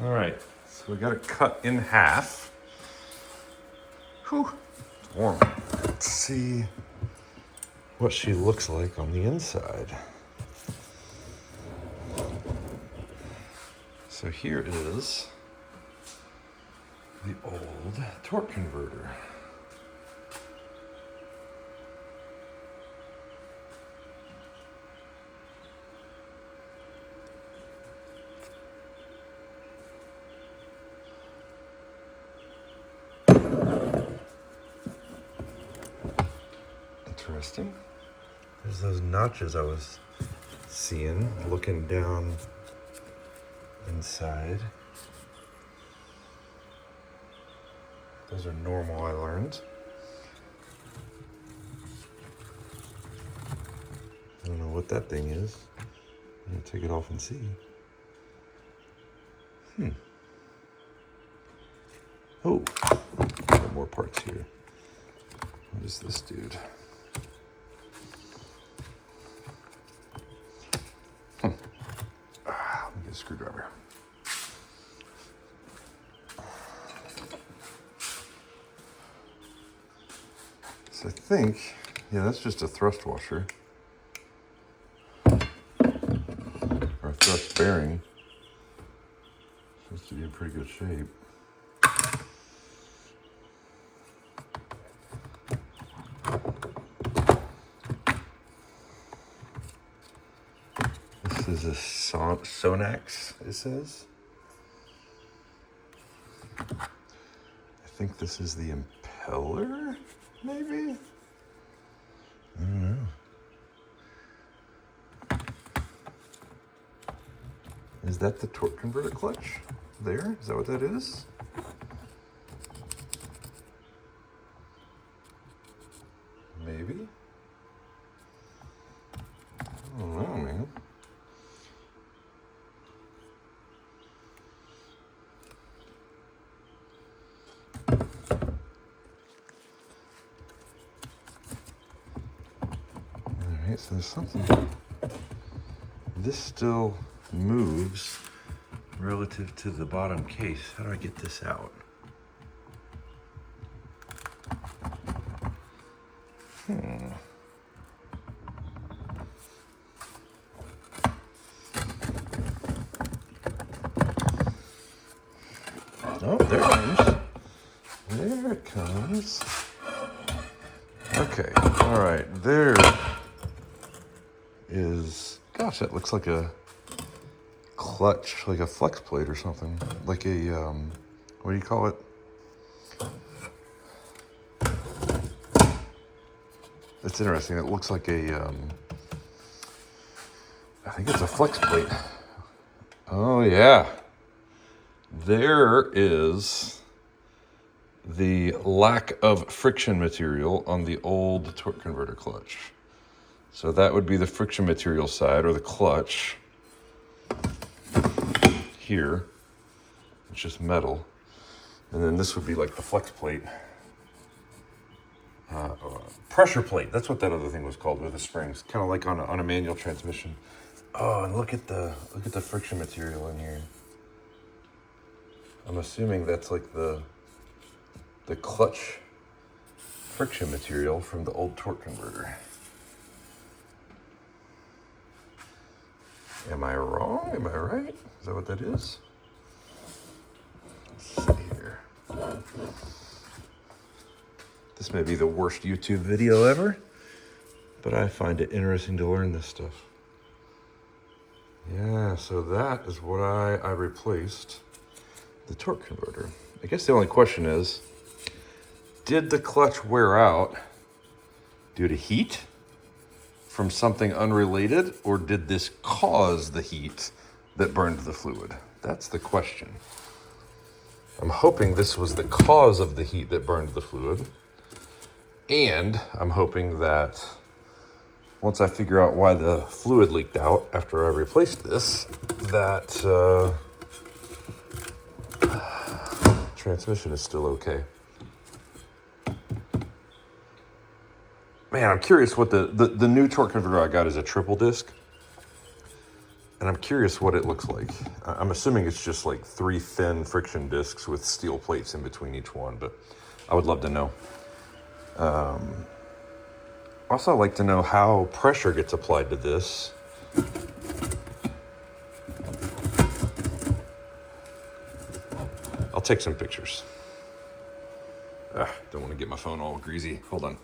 All right, so we got it cut in half. Whew, it's warm. Let's see what she looks like on the inside. So here is the old torque converter. Interesting. There's those notches I was seeing looking down inside. Those are normal, I learned. I don't know what that thing is. I'm gonna take it off and see. Oh, got more parts here. What is this dude? Let me get a screwdriver. So I think, yeah, that's just a thrust washer. Or a thrust bearing. Supposed to be in pretty good shape. This is a Sonax, it says. I think this is the impeller, maybe? I don't know. Is that the torque converter clutch? There? Is that what that is? Maybe? I don't know, man. Alright, so there's something. This still moves relative to the bottom case. How do I get this out? Oh, there it comes. There it comes. Okay, all right, there is, gosh, that looks like a clutch, like a flex plate or something. Like a, what do you call it? That's interesting. It looks like a, I think it's a flex plate. Oh, yeah. There is the lack of friction material on the old torque converter clutch. So that would be the friction material side, or the clutch here. It's just metal. And then this would be like the flex plate. Pressure plate, that's what that other thing was called with the springs. Kind of like on a manual transmission. Oh, and look at the friction material in here. I'm assuming that's like the clutch friction material from the old torque converter. Am I wrong? Am I right? Is that what that is? Let's see here. This may be the worst YouTube video ever, but I find it interesting to learn this stuff. Yeah, so that is what I replaced the torque converter. I guess the only question is, did the clutch wear out due to heat from something unrelated, or did this cause the heat that burned the fluid? That's the question. I'm hoping this was the cause of the heat that burned the fluid. And I'm hoping that once I figure out why the fluid leaked out after I replaced this, that transmission is still okay. Man, I'm curious what the new torque converter I got is a triple disc. And I'm curious what it looks like. I'm assuming it's just like 3 thin friction discs with steel plates in between each one, but I would love to know. Also, I'd like to know how pressure gets applied to this. I'll take some pictures. Don't want to get my phone all greasy. Hold on.